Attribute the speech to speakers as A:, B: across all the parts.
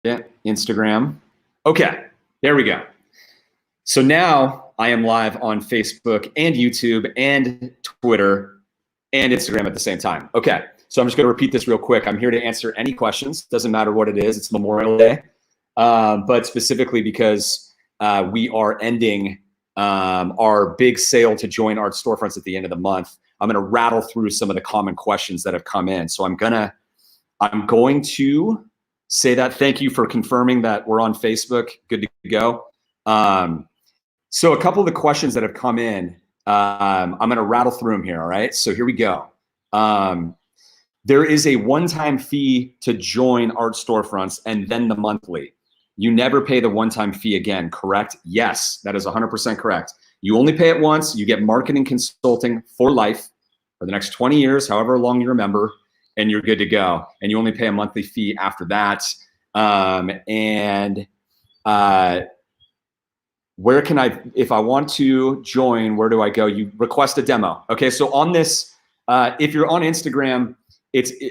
A: Yeah, Instagram. Okay, there we go. So now I am live on Facebook and YouTube and Twitter and Instagram at the same time. Okay, so I'm just gonna repeat this real quick. I'm here to answer any questions. Doesn't matter what it is, it's Memorial Day. But specifically because we are ending our big sale to join Art Storefronts at the end of the month. I'm gonna rattle through some of the common questions that have come in. So I'm going to say that. Thank you for confirming that we're on Facebook. Good to go. So a couple of the questions that have come in, I'm gonna rattle through them here, all right? So here we go. There is a one-time fee to join Art Storefronts and then the monthly. You never pay the one-time fee again, correct? Yes, that is 100% correct. You only pay it once, you get marketing consulting for life for the next 20 years, however long you remember, and you're good to go. And you only pay a monthly fee after that. Where can I, if I want to join, where do I go? You request a demo. Okay, so on this, if you're on Instagram,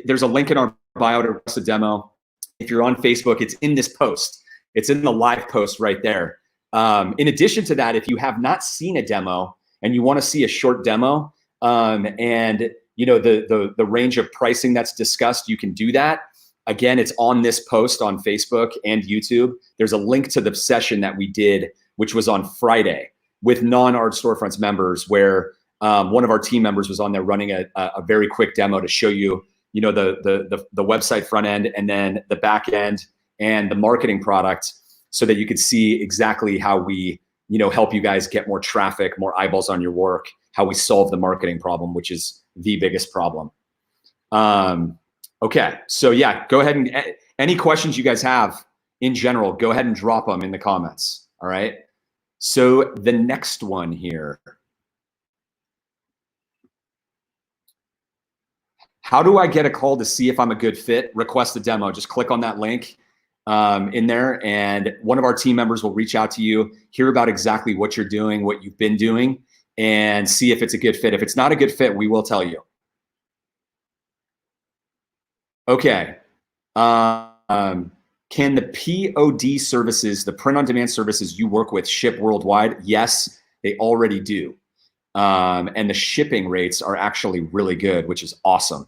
A: there's a link in our bio to request a demo. If you're on Facebook, it's in this post. It's in the live post right there. In addition to that, if you have not seen a demo and you want to see a short demo, and you know the range of pricing that's discussed, you can do that. Again, it's on this post on Facebook and YouTube. There's a link to the session that we did, which was on Friday with non-Art Storefronts members, where one of our team members was on there running a very quick demo to show you, you know, the website front end and then the back end and the marketing product, so that you could see exactly how we, you know, help you guys get more traffic, more eyeballs on your work, how we solve the marketing problem, which is the biggest problem. Okay, so yeah, go ahead and any questions you guys have in general, go ahead and drop them in the comments, all right? So the next one here. How do I get a call to see if I'm a good fit? Request a demo. Just click on that link in there, and one of our team members will reach out to you, hear about exactly what you're doing, what you've been doing, and see if it's a good fit. If it's not a good fit, we will tell you. Okay. Can the POD services, the print-on-demand services you work with, ship worldwide? Yes, they already do. And the shipping rates are actually really good, which is awesome.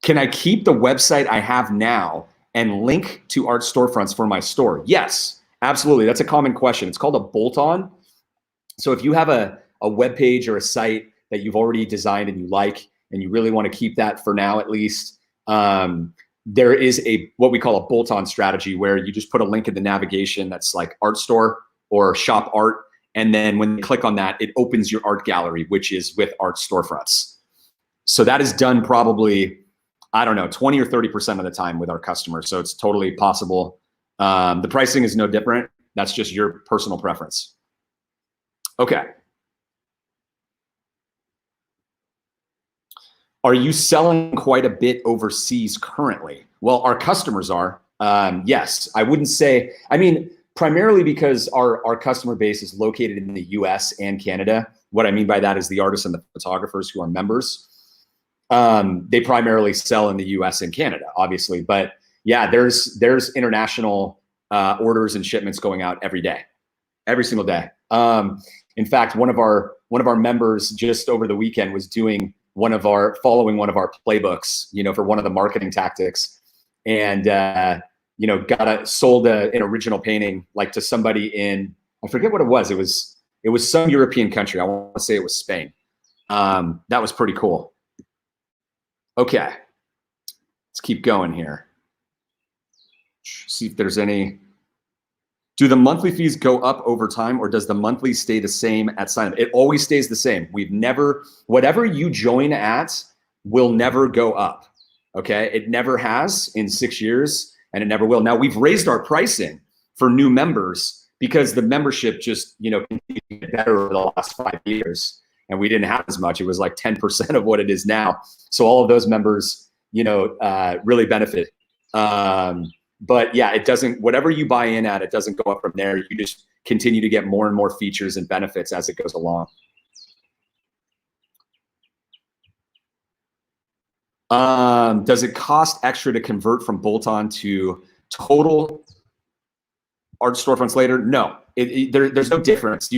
A: Can I keep the website I have now and link to Art Storefronts for my store? Yes, absolutely. That's a common question. It's called a bolt-on. So if you have a web page or a site that you've already designed and you like, and you really want to keep that for now at least, there is what we call a bolt-on strategy, where you just put a link in the navigation that's like Art Store or Shop Art, and then when you click on that, it opens your art gallery, which is with Art Storefronts. So that is done probably, I don't know, 20 or 30% of the time with our customers. So it's totally possible. The pricing is no different. That's just your personal preference. Okay. Are you selling quite a bit overseas currently? Well, our customers are. Yes, I wouldn't say, I mean, primarily because our customer base is located in the US and Canada. What I mean by that is the artists and the photographers who are members. They primarily sell in the US and Canada, obviously. But yeah, there's international orders and shipments going out every day, every single day. In fact, one of our members just over the weekend was doing following one of our playbooks, you know, for one of the marketing tactics, and you know, sold an original painting like to somebody in, I forget what it was. It was some European country. I want to say it was Spain. That was pretty cool. Okay, let's keep going here. See if there's any. Do the monthly fees go up over time, or does the monthly stay the same at sign up? It always stays the same. We've never, whatever you join at will never go up, okay? It never has in 6 years, and it never will. Now, we've raised our pricing for new members because the membership just, you know, continued to get better over the last 5 years, and we didn't have as much. It was like 10% of what it is now. So all of those members, you know, really benefit. But yeah, it doesn't, whatever you buy in at, it doesn't go up from there. You just continue to get more and more features and benefits as it goes along. Does it cost extra to convert from bolt-on to total art storefronts later? No, there's no difference.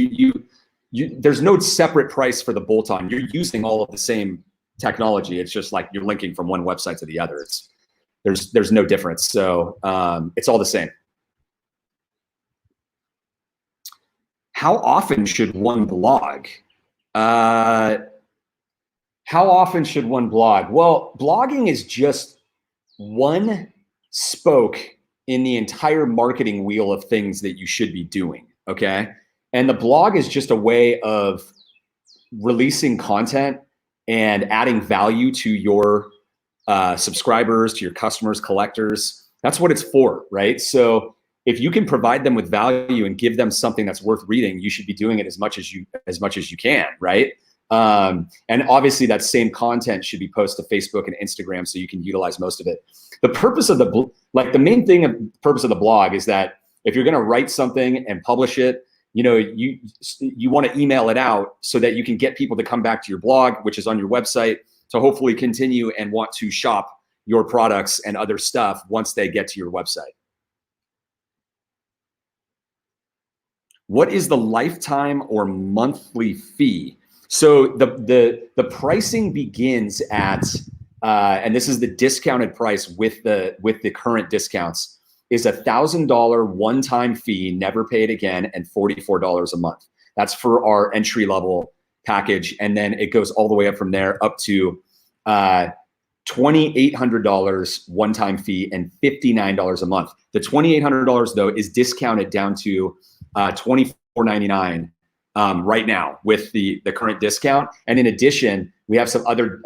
A: There's no separate price for the bolt-on. You're using all of the same technology. It's just like you're linking from one website to the other. There's no difference. So it's all the same. How often should one blog? How often should one blog? Well, blogging is just one spoke in the entire marketing wheel of things that you should be doing, okay? And the blog is just a way of releasing content and adding value to your subscribers, to your customers, collectors. That's what it's for, right? So if you can provide them with value and give them something that's worth reading, you should be doing it as much as you can, right? And obviously that same content should be posted to Facebook and Instagram so you can utilize most of it. The purpose of the main thing of purpose of the blog is that if you're gonna write something and publish it, you know, you wanna email it out so that you can get people to come back to your blog, which is on your website, to hopefully continue and want to shop your products and other stuff once they get to your website. What is the lifetime or monthly fee? So the pricing begins at, and this is the discounted price with the current discounts, is $1,000 one-time fee, never paid again, and $44 a month. That's for our entry-level package, and then it goes all the way up from there up to $2,800 one-time fee and $59 a month. The $2,800 though is discounted down to $24.99 right now with the current discount. And in addition, we have some other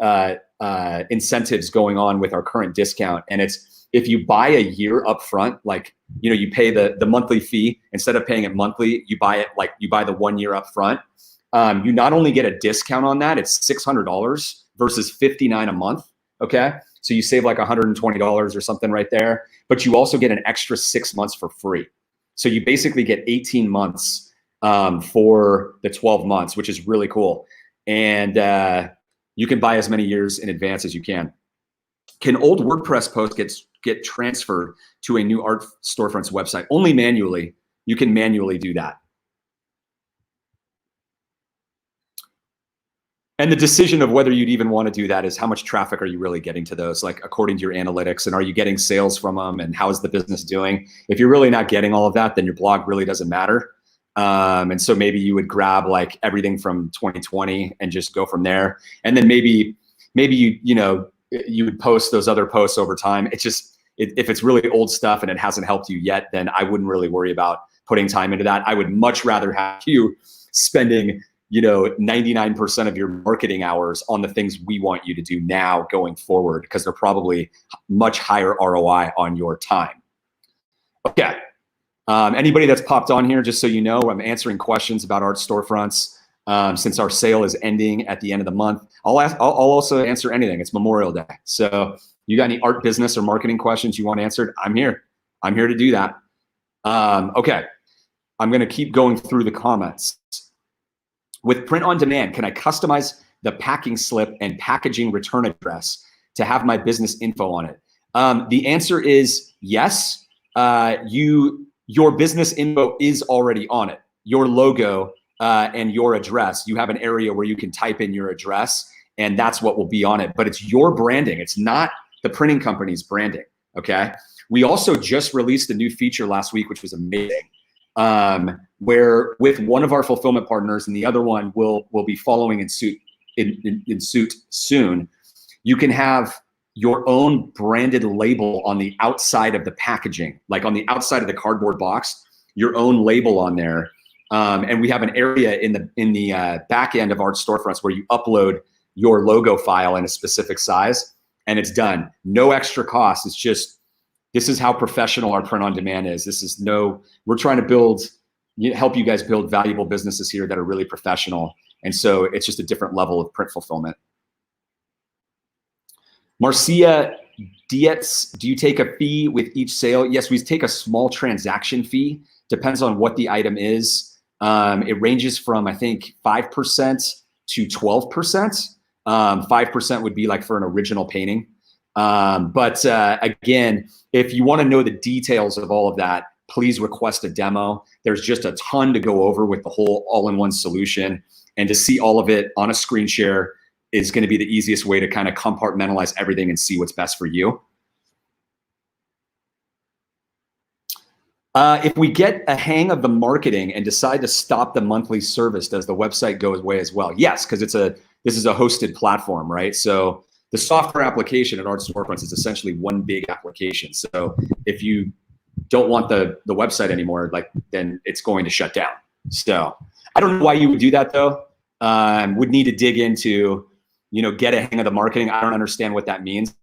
A: incentives going on with our current discount. And it's, if you buy a year up front, like, you know, you pay the monthly fee, instead of paying it monthly, you buy the 1 year up front. You not only get a discount on that, it's $600 versus $59 a month. Okay. So you save like $120 or something right there, but you also get an extra 6 months for free. So you basically get 18 months for the 12 months, which is really cool. And you can buy as many years in advance as you can. Can old WordPress posts get transferred to a new Art Storefronts website? Only manually. You can manually do that. And the decision of whether you'd even want to do that is how much traffic are you really getting to those, like according to your analytics, and are you getting sales from them, and how is the business doing? If you're really not getting all of that, then your blog really doesn't matter. And so maybe you would grab like everything from 2020 and just go from there. And then maybe you would post those other posts over time. It's just, if it's really old stuff and it hasn't helped you yet, then I wouldn't really worry about putting time into that. I would much rather have you spending 99% of your marketing hours on the things we want you to do now going forward, because they're probably much higher ROI on your time. Okay. Anybody that's popped on here, just so you know, I'm answering questions about Art Storefronts since our sale is ending at the end of the month. I'll also answer anything. It's Memorial Day. So you got any art business or marketing questions you want answered? I'm here. I'm here to do that. Okay. I'm going to keep going through the comments. With print on demand, can I customize the packing slip and packaging return address to have my business info on it? The answer is yes. Your business info is already on it. Your logo and your address, you have an area where you can type in your address, and that's what will be on it. But it's your branding. It's not the printing company's branding, okay? We also just released a new feature last week, which was amazing. Where with one of our fulfillment partners and the other one will be following in suit soon, you can have your own branded label on the outside of the packaging, like on the outside of the cardboard box, your own label on there. And we have an area in the back end of Art Storefronts where you upload your logo file in a specific size, and it's done. No extra cost. It's just, this is how professional our print on demand is. We're trying to help you guys build valuable businesses here that are really professional. And so it's just a different level of print fulfillment. Marcia Dietz, do you take a fee with each sale? Yes, we take a small transaction fee. Depends on what the item is. It ranges from, I think, 5% to 12%. 5% would be like for an original painting. Again, if you want to know the details of all of that, please request a demo. There's just a ton to go over with the whole all-in-one solution. And to see all of it on a screen share is going to be the easiest way to kind of compartmentalize everything and see what's best for you. If we get a hang of the marketing and decide to stop the monthly service, does the website go away as well? Yes, because this is a hosted platform, right? So the software application at Art Storefronts is essentially one big application. So if you don't want the website anymore, then it's going to shut down. So I don't know why you would do that though. Would need to dig into, get a hang of the marketing. I don't understand what that means.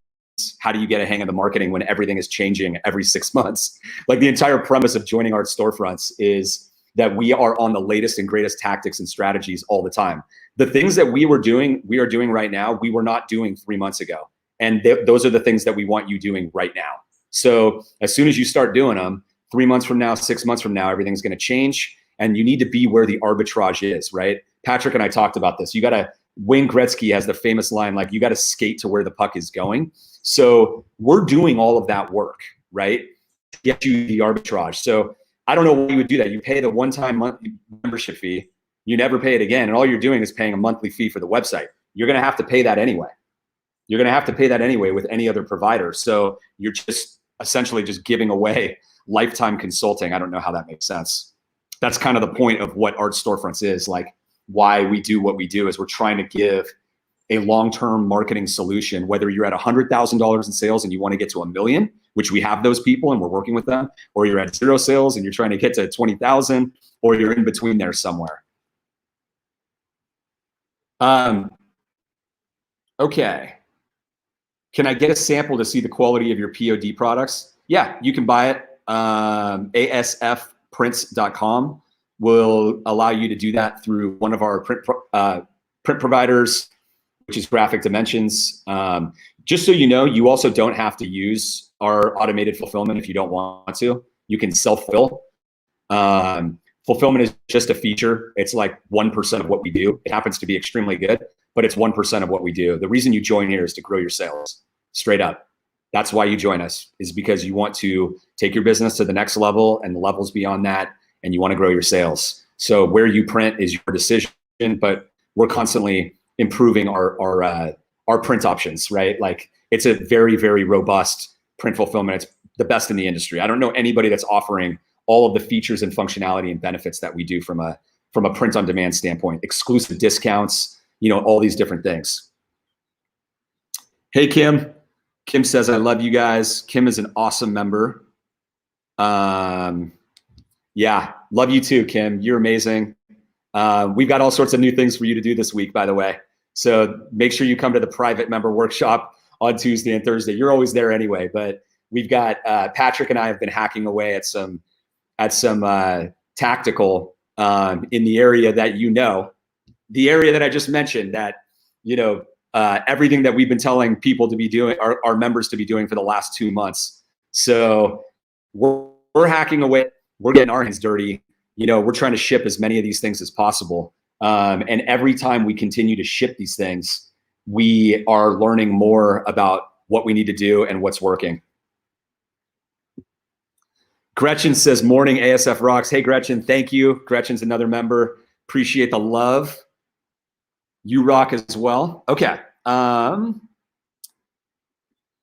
A: How do you get a hang of the marketing when everything is changing every 6 months? Like, the entire premise of joining Art Storefronts is that we are on the latest and greatest tactics and strategies all the time. The things that we are doing right now, we were not doing 3 months ago. And those are the things that we want you doing right now. So as soon as you start doing them, 3 months from now, 6 months from now, everything's going to change. And you need to be where the arbitrage is, right? Patrick and I talked about this. Wayne Gretzky has the famous line, you got to skate to where the puck is going. So we're doing all of that work, right, to get you the arbitrage. So I don't know why you would do that. You pay the one-time monthly membership fee, you never pay it again, and all you're doing is paying a monthly fee for the website. You're going to have to pay that anyway. You're going to have to pay that anyway with any other provider. So you're just essentially just giving away lifetime consulting. I don't know how that makes sense. That's kind of the point of what Art Storefronts is. Why we do what we do is we're trying to give a long-term marketing solution, whether you're at $100,000 in sales and you want to get to $1 million, which we have those people and we're working with them, or you're at 0 sales and you're trying to get to 20,000, or you're in between there somewhere. Okay. Can I get a sample to see the quality of your POD products? Yeah, you can buy it. asfprints.com will allow you to do that through one of our print providers, which is Graphic Dimensions. Just so you know, you also don't have to use our automated fulfillment if you don't want to. You can self-fill. Fulfillment is just a feature. It's like 1% of what we do. It happens to be extremely good, but it's 1% of what we do. The reason you join here is to grow your sales, straight up. That's why you join us, is because you want to take your business to the next level and the levels beyond that, and you want to grow your sales. So where you print is your decision, but we're constantly improving our print options, right? It's a very, very robust print fulfillment. It's the best in the industry. I don't know anybody that's offering all of the features and functionality and benefits that we do from a print on demand standpoint, exclusive discounts, all these different things. Hey, Kim. Kim says, I love you guys. Kim is an awesome member. Yeah, love you too, Kim. You're amazing. We've got all sorts of new things for you to do this week, by the way. So make sure you come to the private member workshop on Tuesday and Thursday. You're always there anyway, but we've got Patrick and I have been hacking away at some tactical in the area that the area that I just mentioned, that everything that we've been telling people to be doing, our members to be doing for the last 2 months. So we're hacking away. We're getting our hands dirty. We're trying to ship as many of these things as possible. And every time we continue to ship these things, we are learning more about what we need to do and what's working. Gretchen says, morning, ASF rocks. Hey, Gretchen, thank you. Gretchen's another member. Appreciate the love. You rock as well. Okay.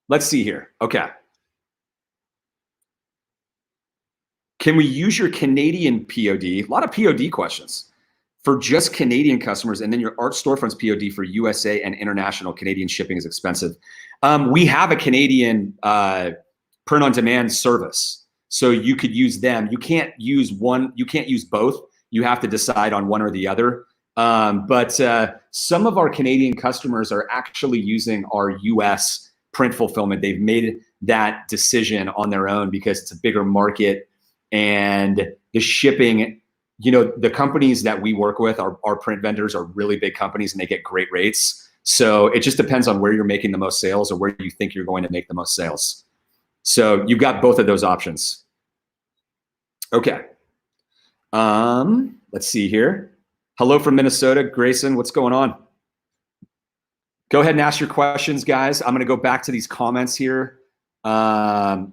A: Let's see here. Okay. Can we use your Canadian POD? A lot of POD questions for just Canadian customers, and then your Art Storefronts POD for USA and international. Canadian shipping is expensive. We have a Canadian print on demand service, so you could use them. You can't use one. You can't use both. You have to decide on one or the other. But some of our Canadian customers are actually using our US print fulfillment. They've made that decision on their own because it's a bigger market. And the shipping, the companies that we work with, our print vendors, are really big companies and they get great rates. So it just depends on where you're making the most sales or where you think you're going to make the most sales. So you've got both of those options. Okay. Let's see here. Hello from Minnesota, Grayson. What's going on? Go ahead and ask your questions, guys. I'm going to go back to these comments here. So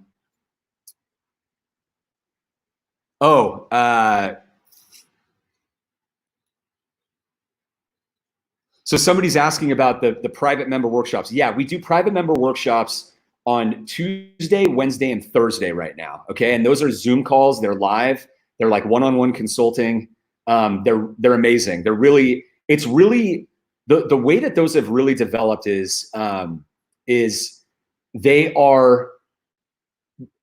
A: somebody's asking about the private member workshops. Yeah, we do private member workshops on Tuesday, Wednesday, and Thursday right now. Okay, and those are Zoom calls. They're live. They're like one-on-one consulting. They're amazing. They're really, it's really the way that those have really developed is they are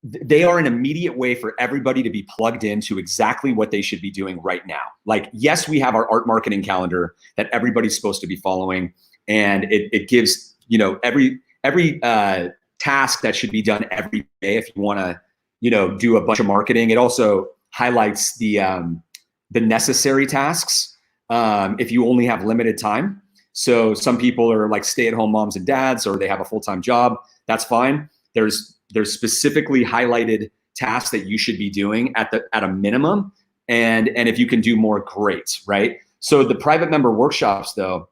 A: an immediate way for everybody to be plugged into exactly what they should be doing right now. Like, yes, we have our art marketing calendar that everybody's supposed to be following, and it gives, you know, every task that should be done every day if you want to, you know, do a bunch of marketing. It also highlights the necessary tasks if you only have limited time. So some people are like stay-at-home moms and dads, or they have a full-time job. That's fine. There's specifically highlighted tasks that you should be doing at a minimum, and if you can do more, great, right? So the private member workshops, though,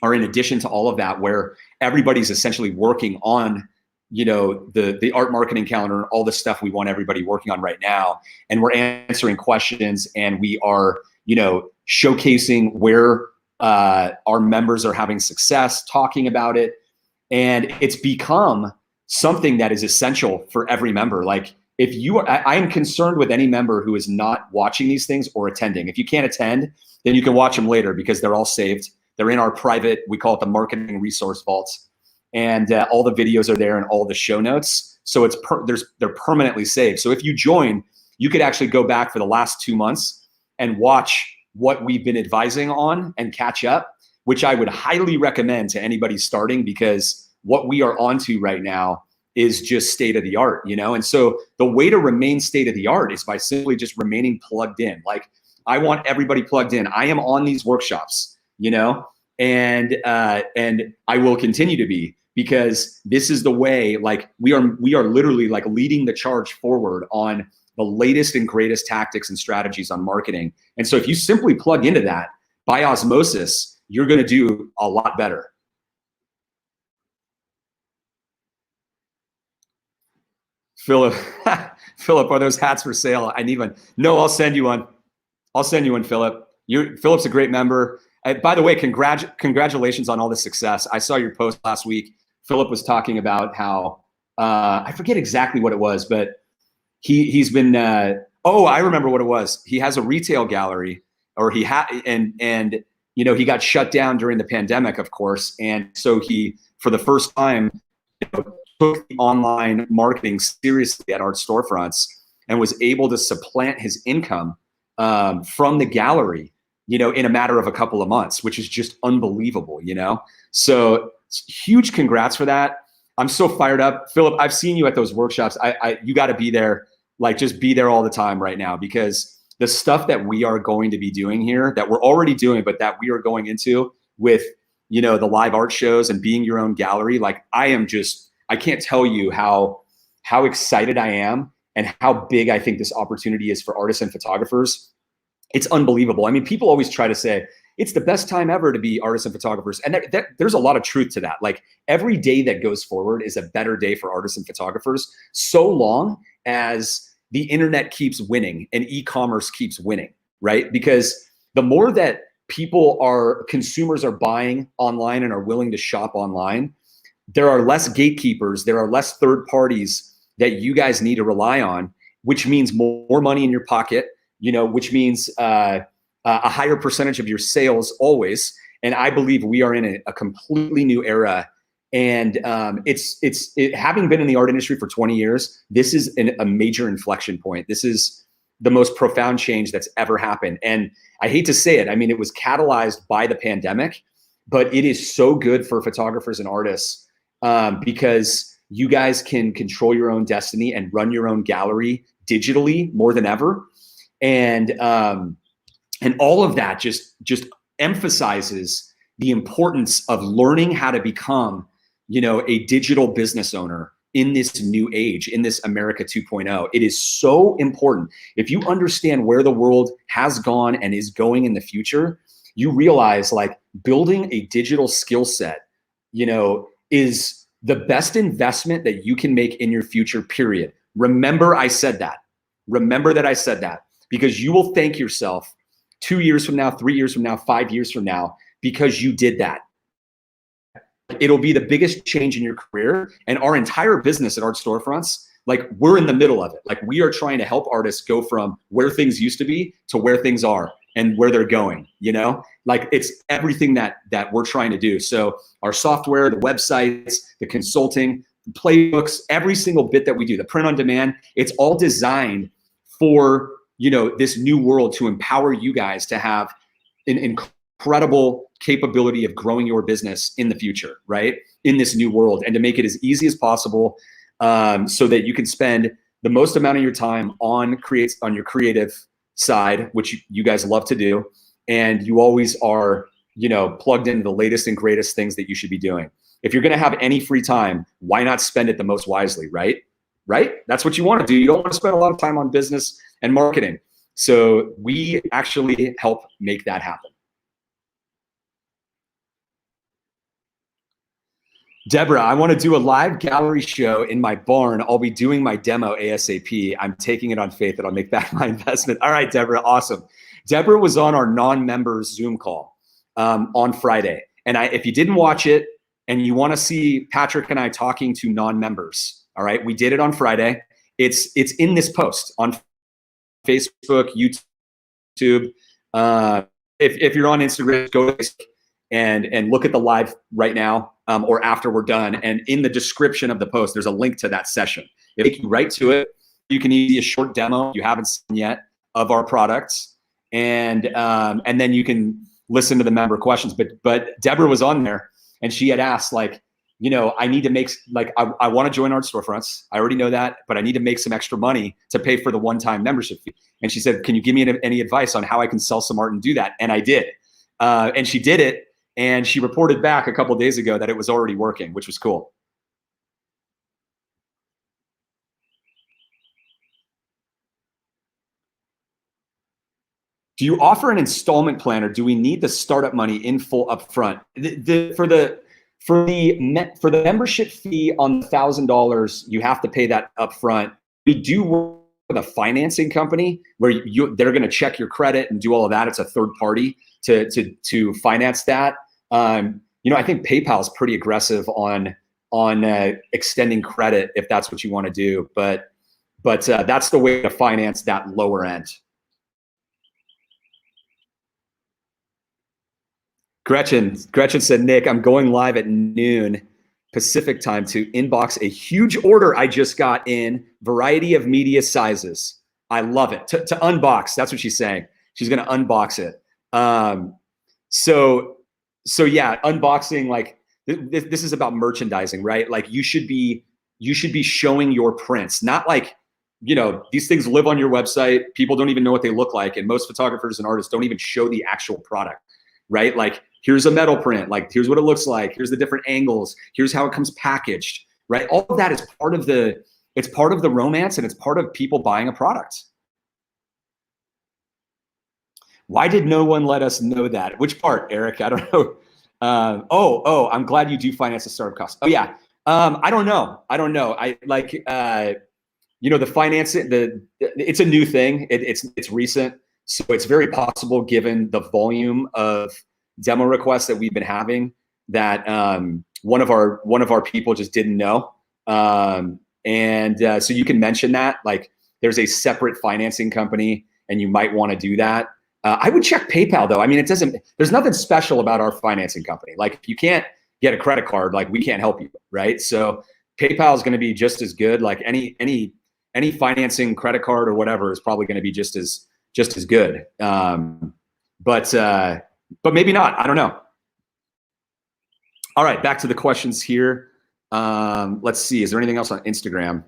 A: are in addition to all of that, where everybody's essentially working on, you know, the art marketing calendar and all the stuff we want everybody working on right now, and we're answering questions, and we are, you know, showcasing where our members are having success, talking about it, and it's become something that is essential for every member. Like, if you are, I am concerned with any member who is not watching these things or attending. If you can't attend, then you can watch them later, because they're all saved. They're in our private, we call it the marketing resource vaults, and all the videos are there and all the show notes. So they're permanently saved. So if you join, you could actually go back for the last 2 months and watch what we've been advising on and catch up, which I would highly recommend to anybody starting, because what we are onto right now is just state of the art, you know? And so the way to remain state of the art is by simply just remaining plugged in. Like, I want everybody plugged in. I am on these workshops, you know, and I will continue to be, because this is the way, like, we are literally like leading the charge forward on the latest and greatest tactics and strategies on marketing. And so if you simply plug into that by osmosis, you're going to do a lot better. Philip, Philip, are those hats for sale? I need one. No, I'll send you one. I'll send you one, Philip. Philip's a great member. By the way, congratulations on all the success. I saw your post last week. Philip was talking about how, I forget exactly what it was, but he's been, oh, I remember what it was. He has a retail gallery, or he had, and you know, he got shut down during the pandemic, of course. And so he, for the first time, you know, took the online marketing seriously at Art Storefronts, and was able to supplant his income from the gallery, you know, in a matter of a couple of months, which is just unbelievable, you know? So huge congrats for that. I'm so fired up. Philip, I've seen you at those workshops. You got to be there, like, just be there all the time right now, because the stuff that we are going to be doing here, that we're already doing, but that we are going into with, you know, the live art shows and being your own gallery, like, I can't tell you how excited I am and how big I think this opportunity is for artists and photographers. It's unbelievable. I mean, people always try to say it's the best time ever to be artists and photographers, and there's a lot of truth to that. Like, every day that goes forward is a better day for artists and photographers, so long as the internet keeps winning and e-commerce keeps winning, right? Because the more that consumers are buying online and are willing to shop online, there are less gatekeepers, there are less third parties that you guys need to rely on, which means more money in your pocket, you know, which means a higher percentage of your sales always. And I believe we are in a completely new era. And having been in the art industry for 20 years, this is a major inflection point. This is the most profound change that's ever happened. And I hate to say it, I mean, it was catalyzed by the pandemic, but it is so good for photographers and artists, because you guys can control your own destiny and run your own gallery digitally more than ever. And all of that just emphasizes the importance of learning how to become, you know, a digital business owner in this new age, in this America 2.0. It is so important. If you understand where the world has gone and is going in the future, you realize, like, building a digital skill set, is the best investment that you can make in your future, period. Remember I said that. Remember that I said that, because you will thank yourself 2 years from now, 3 years from now, 5 years from now, because you did that. It'll be the biggest change in your career. And our entire business at Art Storefronts, like, we're in the middle of it. Like, we are trying to help artists go from where things used to be to where things are and where they're going, like, it's everything that we're trying to do. So our software, the websites, the consulting, the playbooks, every single bit that we do, the print on demand, it's all designed for, this new world, to empower you guys to have an incredible capability of growing your business in the future, right? In this new world, and to make it as easy as possible, so that you can spend the most amount of your time on your creative side, which you guys love to do, and you always are, plugged into the latest and greatest things that you should be doing. If you're going to have any free time, why not spend it the most wisely, right? That's what you want to do. You don't want to spend a lot of time on business and marketing. So we actually help make that happen. Deborah, I want to do a live gallery show in my barn. I'll be doing my demo ASAP. I'm taking it on faith that I'll make back my investment. All right, Deborah, awesome. Deborah was on our non-members Zoom call on Friday. And if you didn't watch it and you want to see Patrick and I talking to non-members, all right, we did it on Friday. It's in this post on Facebook, YouTube. If you're on Instagram, go to Facebook and look at the live right now, or after we're done. And in the description of the post, there's a link to that session. It'll take you right to it. You can see a short demo you haven't seen yet of our products, and then you can listen to the member questions. But Deborah was on there, and she had asked, like, I need to make, like, I want to join Art Storefronts. I already know that, but I need to make some extra money to pay for the one-time membership fee. And she said, can you give me any advice on how I can sell some art and do that? And I did. And she did it. And she reported back a couple of days ago that it was already working, which was cool. Do you offer an installment plan, or do we need the startup money in full upfront? For the membership fee on $1,000, you have to pay that upfront. We do work with a financing company where they're going to check your credit and do all of that. It's a third party to finance that. I think PayPal is pretty aggressive on extending credit if that's what you want to do. But that's the way to finance that lower end. Gretchen said, Nick, I'm going live at noon Pacific time to inbox a huge order I just got in, variety of media sizes. I love it. To unbox, that's what she's saying. She's going to unbox it. So yeah, unboxing, like, this is about merchandising, right? Like, you should be showing your prints, not like, these things live on your website. People don't even know what they look like. And most photographers and artists don't even show the actual product, right? Like, here's a metal print, like, here's what it looks like. Here's the different angles. Here's how it comes packaged, right? All of that is part of the romance, and it's part of people buying a product. Why did no one let us know that? Which part, Eric? I don't know. I'm glad you do finance the startup costs. Oh yeah. I don't know. I like, the financing, it's a new thing. It's recent. So it's very possible, given the volume of demo requests that we've been having, that one of our people just didn't know. So you can mention that, like, there's a separate financing company and you might want to do that. I would check PayPal though. I mean, there's nothing special about our financing company. Like, if you can't get a credit card, like, we can't help you, right? So PayPal is going to be just as good. Like, any financing, credit card or whatever is probably going to be just as good. But maybe not. I don't know. All right, back to the questions here. Let's see. Is there anything else on Instagram?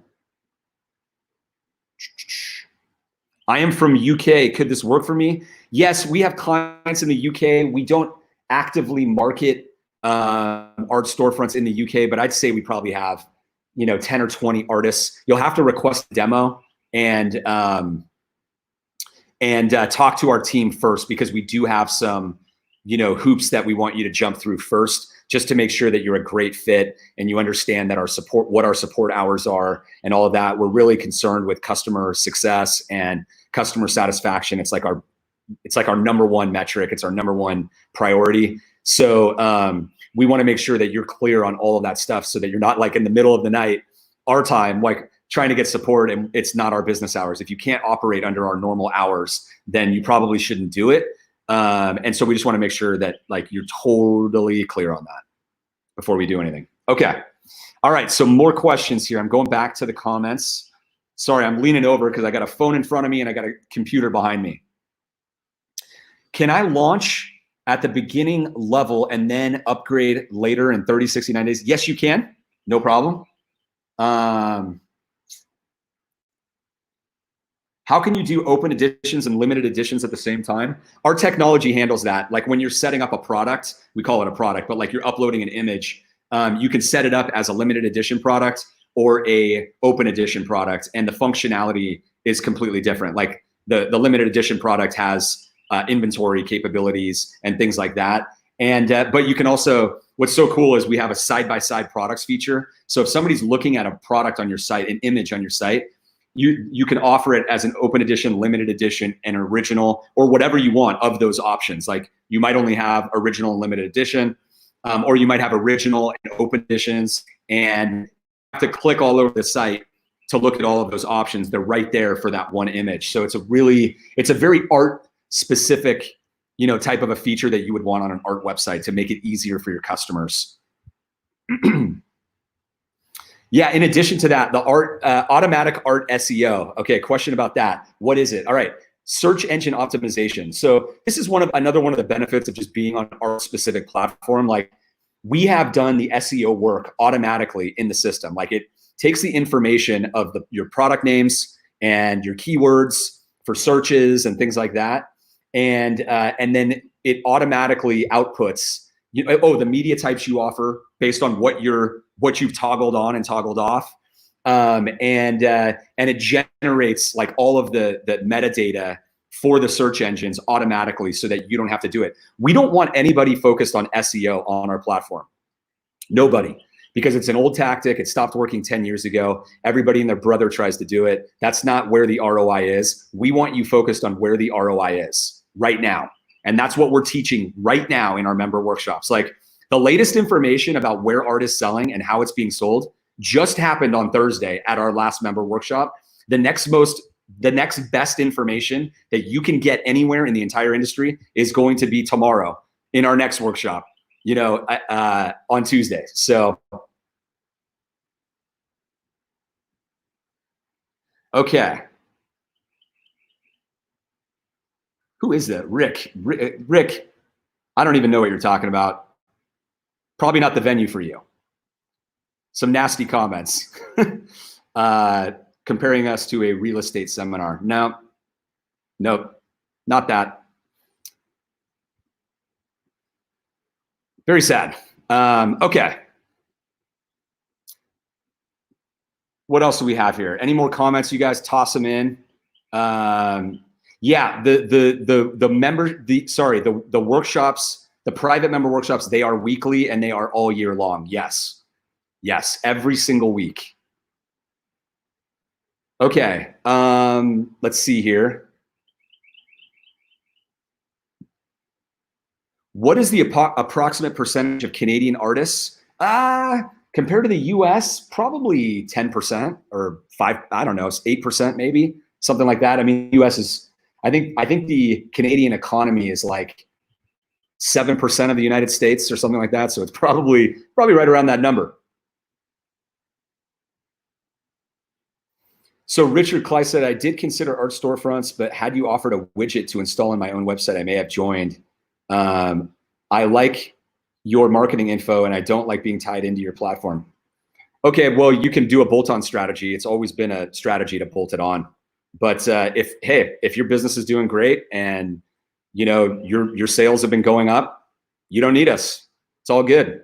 A: I am from UK. Could this work for me? Yes, we have clients in the UK. We don't actively market Art Storefronts in the UK, but I'd say we probably have, 10 or 20 artists. You'll have to request a demo and talk to our team first, because we do have some, hoops that we want you to jump through first. just to make sure that you're a great fit and you understand that what our support hours are and all of that. We're really concerned with customer success and customer satisfaction. It's like our number one metric. It's our number one priority. So we want to make sure that you're clear on all of that stuff so that you're not like in the middle of the night, our time, like trying to get support and it's not our business hours. If you can't operate under our normal hours, then you probably shouldn't do it. And so we just want to make sure that like you're totally clear on that before we do anything. Okay. All right. So more questions here. I'm going back to the comments. Sorry, I'm leaning over because I got a phone in front of me and I got a computer behind me. Can I launch at the beginning level and then upgrade later in 30, 60, 90 days? Yes, you can. No problem. How can you do open editions and limited editions at the same time? Our technology handles that. Like when you're setting up a product, we call it a product, but like you're uploading an image, you can set it up as a limited edition product or a open edition product, and the functionality is completely different. Like the limited edition product has inventory capabilities and things like that. And but you can also, what's so cool is we have a side-by-side products feature. So if somebody's looking at a product on your site, an image on your site, you can offer it as an open edition, limited edition, and original, or whatever you want of those options. Like you might only have original and limited edition, or you might have original and open editions, and you have to click all over the site to look at all of those options. They're right there for that one image. So it's a very art specific, type of a feature that you would want on an art website to make it easier for your customers. Yeah, in addition to that, the Automatic Art SEO. Okay, question about that. What is it? All right, search engine optimization. So this is another one of the benefits of just being on an art specific platform. Like we have done the SEO work automatically in the system. Like it takes the information of your product names and your keywords for searches and things like that, and then it automatically outputs the media types you offer based on what you've toggled on and toggled off, and it generates like all of the metadata for the search engines automatically so that you don't have to do it. We don't want anybody focused on SEO on our platform. Nobody. Because it's an old tactic. It stopped working 10 years ago. Everybody and their brother tries to do it. That's not where the ROI is. We want you focused on where the ROI is right now. And that's what we're teaching right now in our member workshops. Like the latest information about where art is selling and how it's being sold just happened on Thursday at our last member workshop. The next best information that you can get anywhere in the entire industry is going to be tomorrow in our next workshop, on Tuesday. So, okay. Who is that? Rick, I don't even know what you're talking about. Probably not the venue for you. Some nasty comments. Comparing us to a real estate seminar. No, nope, not that. Very sad. Okay. What else do we have here? Any more comments? You guys toss them in. Yeah, the workshops, the private member workshops, they are weekly and they are all year long. Yes, every single week. Okay, let's see here. What is the approximate percentage of Canadian artists? Compared to the US, probably 10% or 5, I don't know, it's 8% maybe, something like that. I mean, US is, I think the Canadian economy is like 7% of the United States or something like that. So it's probably right around that number. So Richard Clay said, I did consider Art Storefronts, but had you offered a widget to install on my own website, I may have joined. I like your marketing info and I don't like being tied into your platform. Okay, well, you can do a bolt-on strategy. It's always been a strategy to bolt it on. But if your business is doing great and your sales have been going up, you don't need us. It's all good.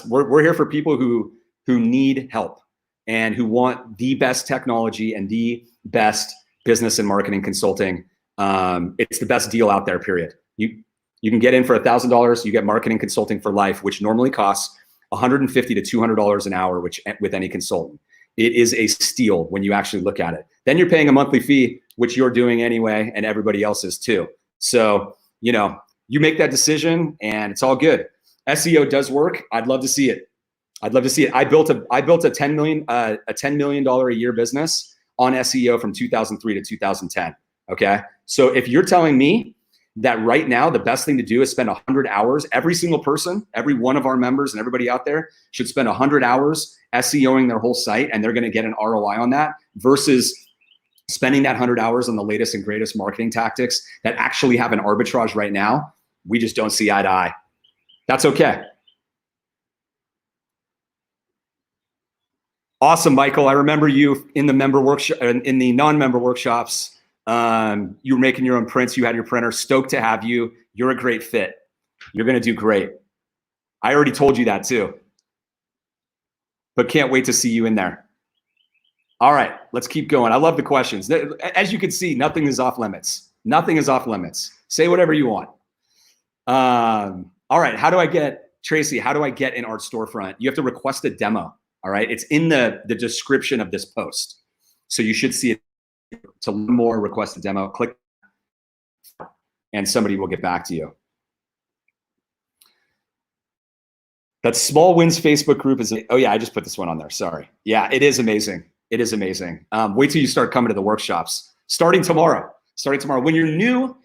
A: We're here for people who need help and who want the best technology and the best business and marketing consulting. It's the best deal out there, period. You can get in for $1,000. You get marketing consulting for life, which normally costs $150 to $200 an hour, which with any consultant. It is a steal when you actually look at it. Then you're paying a monthly fee, which you're doing anyway, and everybody else is too. So, you know, you make that decision and it's all good. SEO does work. I'd love to see it. I'd love to see it. I built a $10 million a year business on SEO from 2003 to 2010. Okay. So if you're telling me that right now the best thing to do is spend 100 hours, every single person, every one of our members and everybody out there should spend 100 hours SEOing their whole site and they're going to get an ROI on that versus spending that 100 hours on the latest and greatest marketing tactics that actually have an arbitrage right now, we just don't see eye to eye. That's okay. Awesome, Michael. I remember you in the member workshop, in the non-member workshops. You were making your own prints. You had your printer. Stoked to have you. You're a great fit. You're going to do great. I already told you that too, but can't wait to see you in there. All right, let's keep going. I love the questions. As you can see, nothing is off limits. Nothing is off limits. Say whatever you want. All right, how do I get, Tracy, how do I get in Art Storefront? You have to request a demo. All right, it's in the description of this post. So you should see it. To learn more, request a demo, click, and somebody will get back to you. That Small Wins Facebook group is, oh yeah, I just put this one on there, sorry. Yeah, it is amazing. It is amazing. Wait till you start coming to the workshops. Starting tomorrow. When you're new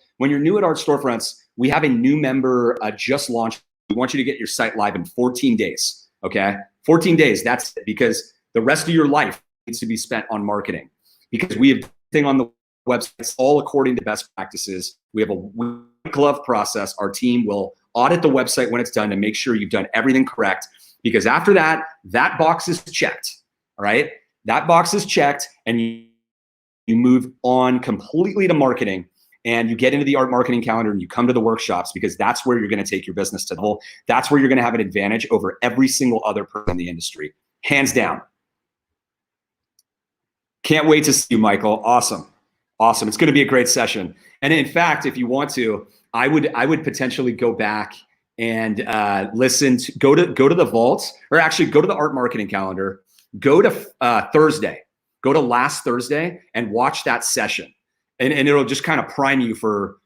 A: at Art Storefronts, we have a new member just launched. We want you to get your site live in 14 days, okay? 14 days, that's it, because the rest of your life needs to be spent on marketing. Because we have everything on the website, all according to best practices. We have a white glove process. Our team will audit the website when it's done to make sure you've done everything correct. Because after that, that box is checked, all right? That box is checked and you move on completely to marketing and you get into the art marketing calendar and you come to the workshops because that's where you're gonna take your business to the level. That's where you're gonna have an advantage over every single other person in the industry, hands down. Can't wait to see you, Michael. Awesome. Awesome. It's going to be a great session. And in fact, if you want to, I would potentially go back and listen to, go to the vault, or actually go to the art marketing calendar, go to Thursday, go to last Thursday and watch that session. And it'll just kind of prime you for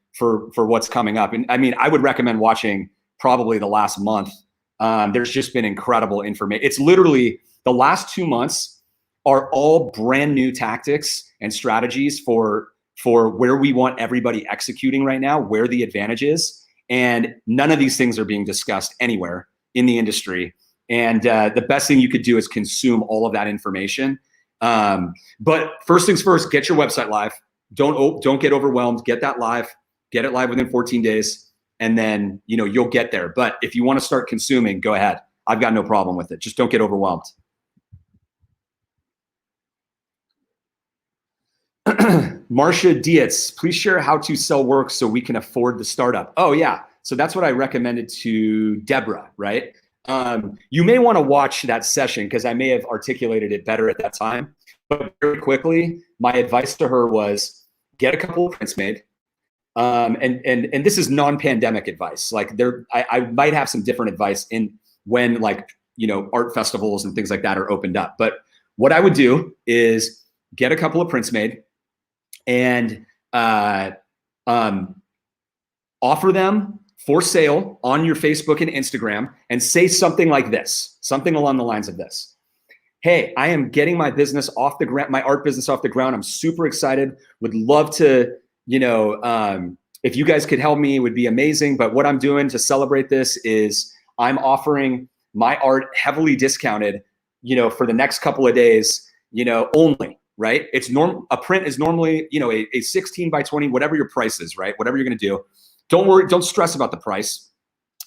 A: what's coming up. And I mean, I would recommend watching probably the last month. There's just been incredible information. It's literally the last 2 months are all brand new tactics and strategies for where we want everybody executing right now, where the advantage is. And none of these things are being discussed anywhere in the industry. And the best thing you could do is consume all of that information. But first things first, get your website live. Don't get overwhelmed. Get that live. Get it live within 14 days. And then, you know, you'll get there. But if you want to start consuming, go ahead. I've got no problem with it. Just don't get overwhelmed. Marcia Dietz, please share how to sell work so we can afford the startup. Oh yeah, so that's what I recommended to Deborah, right? You may want to watch that session because I may have articulated it better at that time. But very quickly, my advice to her was get a couple of prints made. And this is non-pandemic advice. Like I might have some different advice in when, like, you know, art festivals and things like that are opened up. But what I would do is get a couple of prints made and offer them for sale on your Facebook and Instagram and say something like this, something along the lines of this. Hey, I am getting my business off the ground, my art business off the ground. I'm super excited. Would love to, you know, if you guys could help me, it would be amazing. But what I'm doing to celebrate this is I'm offering my art heavily discounted, you know, for the next couple of days, you know, only. Right? It's a print is normally, you know, a 16 by 20, whatever your price is, right? Whatever you're going to do. Don't worry. Don't stress about the price.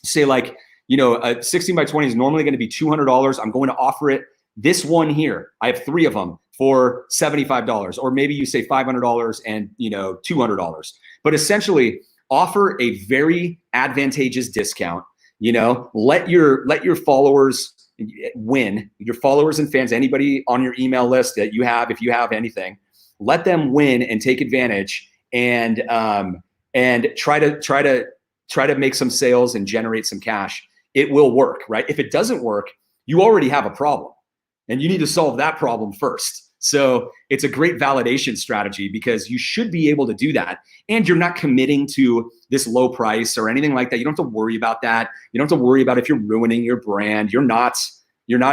A: Say like, you know, a 16 by 20 is normally going to be $200. I'm going to offer it this one here. I have 3 of them for $75, or maybe you say $500 and, you know, $200, but essentially offer a very advantageous discount, you know, let your followers win, your followers and fans, anybody on your email list that you have, if you have anything, let them win and take advantage and try to try to make some sales and generate some cash. It will work, right? If it doesn't work, you already have a problem and you need to solve that problem first. So it's a great validation strategy because you should be able to do that. And you're not committing to this low price or anything like that. You don't have to worry about that. You don't have to worry about if you're ruining your brand. You're not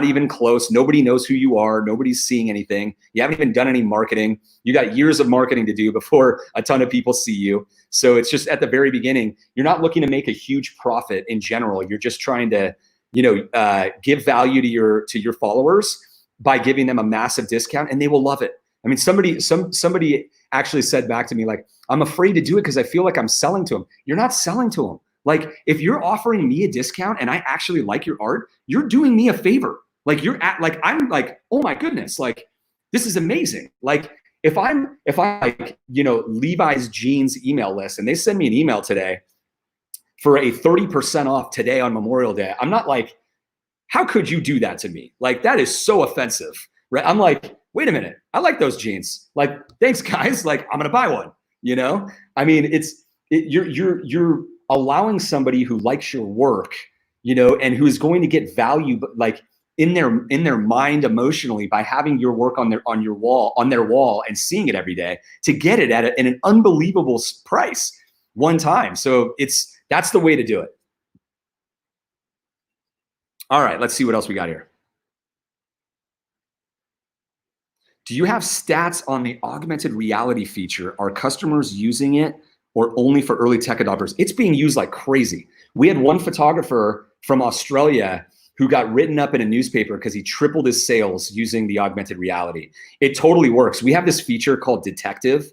A: even close. Nobody knows who you are. Nobody's seeing anything. You haven't even done any marketing. You got years of marketing to do before a ton of people see you. So it's just at the very beginning, you're not looking to make a huge profit in general. You're just trying to, give value to your followers by giving them a massive discount, and they will love it. I mean, somebody actually said back to me, like, I'm afraid to do it because I feel like I'm selling to them. You're not selling to them. Like, if you're offering me a discount and I actually like your art, you're doing me a favor. Like, I'm like, oh my goodness, like, this is amazing. Like, if I like, Levi's jeans email list and they send me an email today for a 30% off today on Memorial Day, I'm not like, how could you do that to me? Like, that is so offensive, right? I'm like, wait a minute, I like those jeans. Like, thanks guys, like, I'm gonna buy one, I mean, you're allowing somebody who likes your work, and who is going to get value, but like in their mind emotionally by having your work on their wall and seeing it every day, to get it at an unbelievable price one time. So that's the way to do it. All right, let's see what else we got here. Do you have stats on the augmented reality feature? Are customers using it or only for early tech adopters? It's being used like crazy. We had one photographer from Australia who got written up in a newspaper because he tripled his sales using the augmented reality. It totally works. We have this feature called Detective,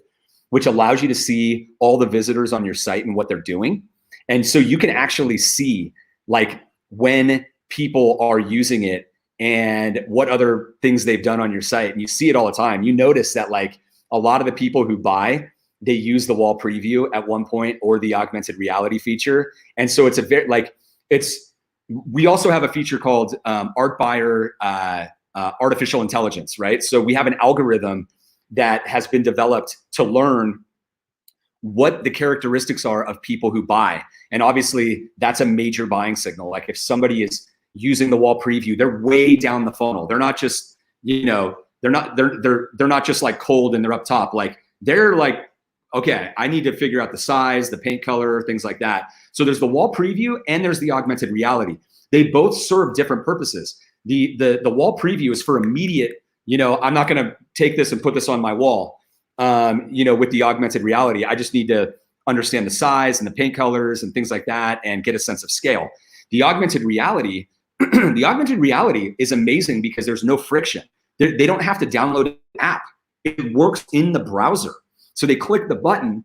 A: which allows you to see all the visitors on your site and what they're doing. And so you can actually see like when people are using it and what other things they've done on your site. And you see it all the time. You notice that like a lot of the people who buy, they use the wall preview at one point or the augmented reality feature. And so it's we also have a feature called Art Buyer Artificial Intelligence, right? So we have an algorithm that has been developed to learn what the characteristics are of people who buy. And obviously that's a major buying signal. Like if somebody is using the wall preview, they're way down the funnel. They're not just, they're not just like cold and they're up top. Like they're like, okay, I need to figure out the size, the paint color, things like that. So there's the wall preview and there's the augmented reality. They both serve different purposes. The wall preview is for immediate, I'm not gonna take this and put this on my wall. With the augmented reality, I just need to understand the size and the paint colors and things like that and get a sense of scale. The augmented reality, is amazing because there's no friction. They don't have to download an app. It works in the browser. So they click the button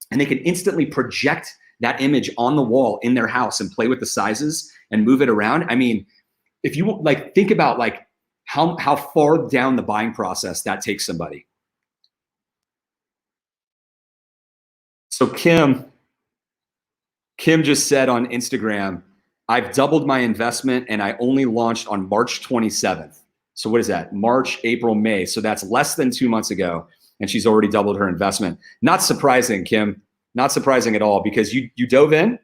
A: and they can instantly project that image on the wall in their house and play with the sizes and move it around. I mean, if you like think about like how far down the buying process that takes somebody. So Kim just said on Instagram, I've doubled my investment and I only launched on March 27th. So what is that? March, April, May. So that's less than 2 months ago. And she's already doubled her investment. Not surprising, Kim. Not surprising at all because you dove in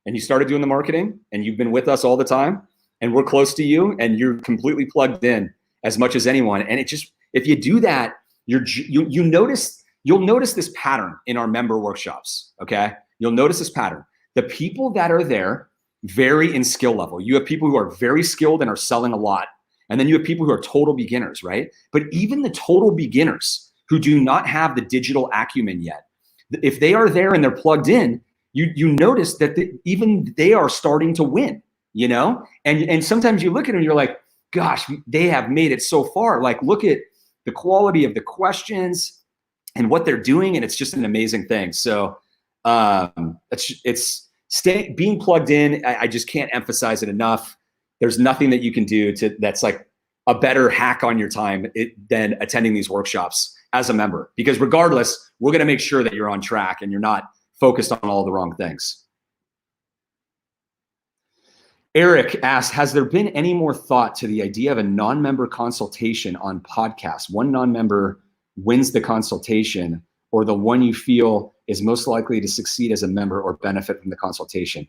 A: and you started doing the marketing and you've been with us all the time and we're close to you and you're completely plugged in as much as anyone. And it just, if you do that, you'll notice this pattern in our member workshops, okay? You'll notice this pattern. The people that are there vary in skill level. You have people who are very skilled and are selling a lot. And then you have people who are total beginners, right? But even the total beginners who do not have the digital acumen yet, if they are there and they're plugged in, you notice that even they are starting to win, And sometimes you look at them and you're like, gosh, they have made it so far. Like, look at the quality of the questions and what they're doing, and it's just an amazing thing. So being plugged in. I just can't emphasize it enough. There's nothing that you can do that's like a better hack on your time than attending these workshops as a member, because regardless, we're going to make sure that you're on track and you're not focused on all the wrong things. Eric asked, has there been any more thought to the idea of a non-member consultation on podcasts? One non-member wins the consultation, or the one you feel is most likely to succeed as a member or benefit from the consultation?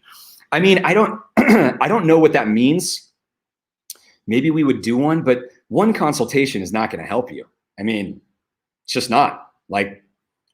A: I mean, I don't, I don't know what that means. Maybe we would do one, but one consultation is not going to help you. I mean, it's just not. Like,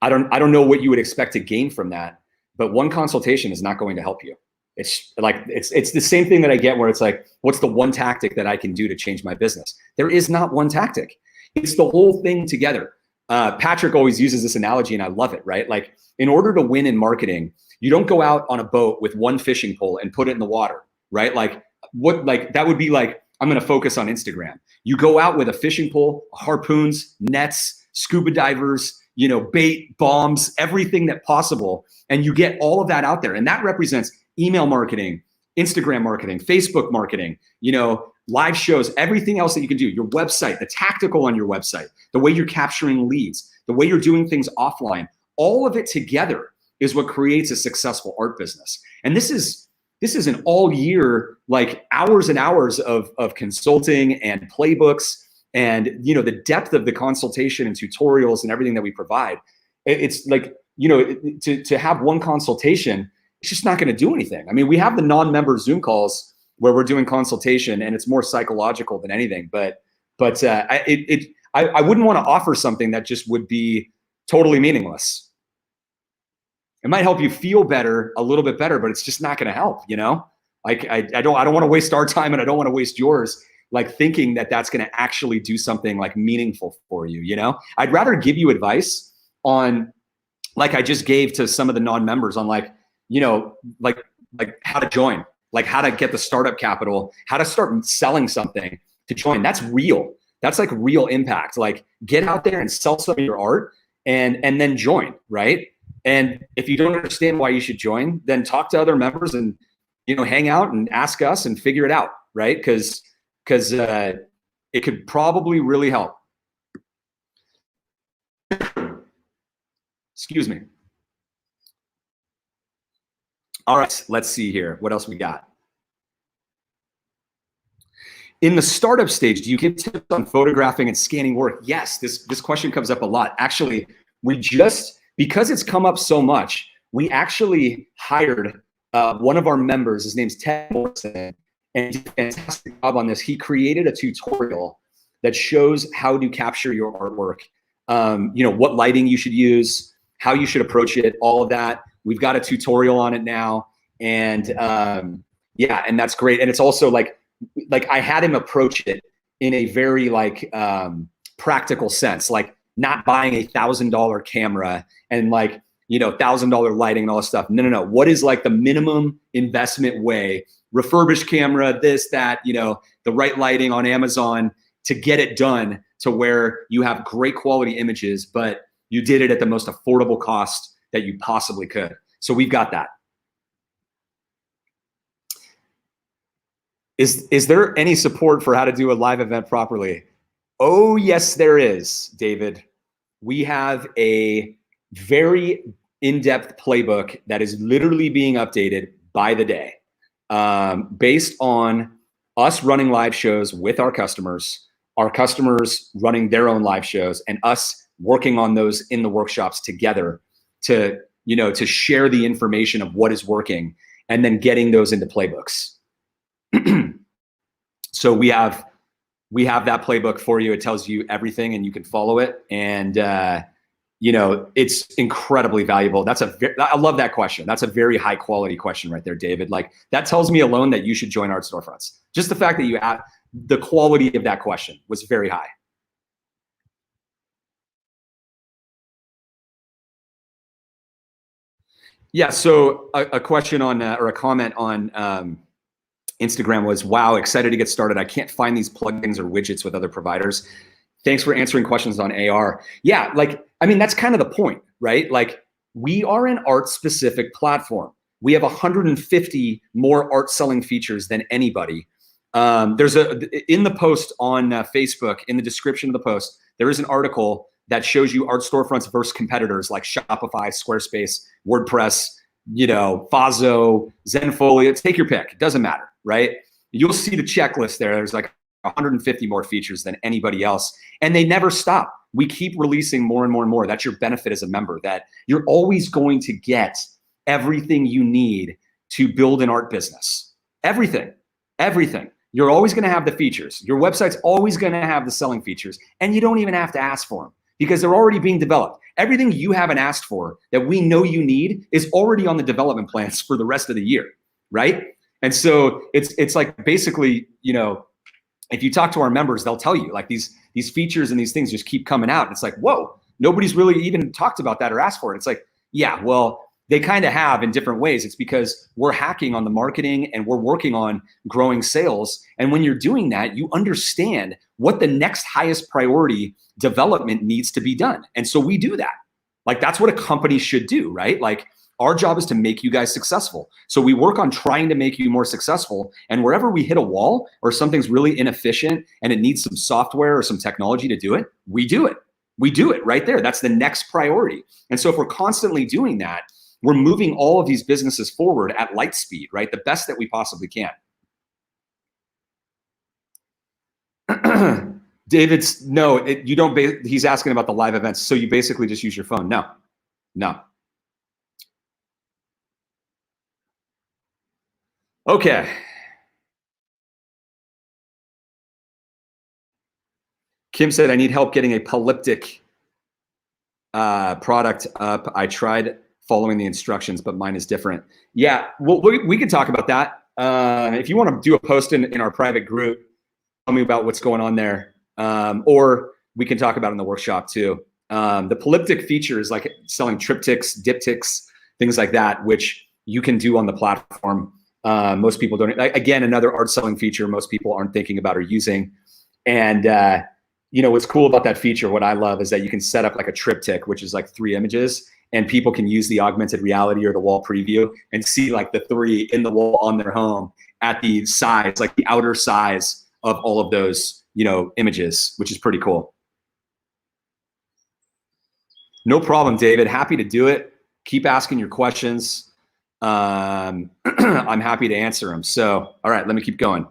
A: I don't know what you would expect to gain from that, but one consultation is not going to help you. It's like, it's the same thing that I get where it's like, what's the one tactic that I can do to change my business? There is not one tactic. It's the whole thing together. Patrick always uses this analogy and I love it, right? Like, in order to win in marketing, you don't go out on a boat with one fishing pole and put it in the water, right? Like, what, like, that would be like, I'm going to focus on Instagram. You go out with a fishing pole, harpoons, nets, scuba divers, you know, bait, bombs, everything that possible. And you get all of that out there. And that represents email marketing, Instagram marketing, Facebook marketing, you know, live shows, everything else that you can do, your website, the tactical on your website, the way you're capturing leads, the way you're doing things offline, all of it together is what creates a successful art business. And this is an all year, like hours and hours of consulting and playbooks and, you know, the depth of the consultation and tutorials and everything that we provide. It's like, you know, to have one consultation, it's just not going to do anything. I mean, we have the non-member Zoom calls where we're doing consultation and it's more psychological than anything, but I wouldn't want to offer something that just would be totally meaningless. It might help you feel better, a little bit better, but it's just not going to help, you know? Like, I don't want to waste our time and I don't want to waste yours, like thinking that that's going to actually do something like meaningful for you, you know? I'd rather give you advice on, like I just gave to some of the non-members on, like, you know, like how to join, like how to get the startup capital, how to start selling something to join. That's real. That's like real impact. Like, get out there and sell some of your art and then join, right? And if you don't understand why you should join, then talk to other members and, you know, hang out and ask us and figure it out, right? Because it could probably really help. Excuse me. All right, let's see here. What else we got? In the startup stage, do you give tips on photographing and scanning work? Yes, this question comes up a lot. Actually, because it's come up so much, we actually hired one of our members. His name's Ted Morrison, and he did a fantastic job on this. He created a tutorial that shows how to capture your artwork, you know, what lighting you should use, how you should approach it, all of that. We've got a tutorial on it now, and yeah, and that's great. And it's also like I had him approach it in a very like practical sense, like not buying $1,000 camera and like, you know, $1,000 lighting and all this stuff. No. What is like the minimum investment way? Refurbished camera, this, that, you know, the right lighting on Amazon to get it done to where you have great quality images, but you did it at the most affordable cost that you possibly could. So we've got that. Is there any support for how to do a live event properly? Oh, yes, there is, David. We have a very in-depth playbook that is literally being updated by the day, based on us running live shows with our customers running their own live shows, and us working on those in the workshops together to, you know, to share the information of what is working and then getting those into playbooks. So we have that playbook for you. It tells you everything and you can follow it. And, you know, it's incredibly valuable. I love that question. That's a very high quality question right there, David. Like, that tells me alone that you should join Art Storefronts. Just the fact that you have the quality of that question was very high. Yeah, so a question on, or a comment on Instagram was, wow, excited to get started. I can't find these plugins or widgets with other providers. Thanks for answering questions on AR. Yeah, like, I mean, that's kind of the point, right? Like, we are an art specific platform. We have 150 more art selling features than anybody. There's in the post on Facebook, in the description of the post, there is an article that shows you Art Storefronts versus competitors like Shopify, Squarespace, WordPress, you know, Fazo, Zenfolio, take your pick. It doesn't matter, right? You'll see the checklist there. There's like 150 more features than anybody else, and they never stop. we keep releasing more and more and more. That's your benefit as a member, that you're always going to get everything you need to build an art business. Everything. You're always going to have the features. Your website's always going to have the selling features, and you don't even have to ask for them because they're already being developed. Everything you haven't asked for that we know you need is already on the development plans for the rest of the year, right? And so it's like basically, you know, if you talk to our members, they'll tell you like these features and these things just keep coming out. And it's like, whoa, nobody's really even talked about that or asked for it. It's like, yeah, well, they kind of have in different ways. It's because we're hacking on the marketing and we're working on growing sales. And when you're doing that, you understand what the next highest priority development needs to be done. And so we do that. Like that's what a company should do, right? Like our job is to make you guys successful. So we work on trying to make you more successful. And wherever we hit a wall or something's really inefficient and it needs some software or some technology to do it, we do it. We do it right there. That's the next priority. And so if we're constantly doing that, we're moving all of these businesses forward at light speed, right? The best that we possibly can. David's, no, you don't, he's asking about the live events. So you basically just use your phone. No. Okay. Kim said, I need help getting a polyptic product up. I tried following the instructions, but mine is different. Yeah, well, we can talk about that. If you want to do a post in our private group, tell me about what's going on there. Or we can talk about it in the workshop too. The polyptic feature is like selling triptychs, diptychs, things like that, which you can do on the platform. Most people don't. Again, another art selling feature most people aren't thinking about or using. And you know, what's cool about that feature, what I love is that you can set up like a triptych, which is like 3 images, and people can use the augmented reality or the wall preview and see like the 3 in the wall on their home at the size, like the outer size of all of those, you know, images, which is pretty cool. No problem, David. Happy to do it. Keep asking your questions. I'm happy to answer them. So, all right, let me keep going.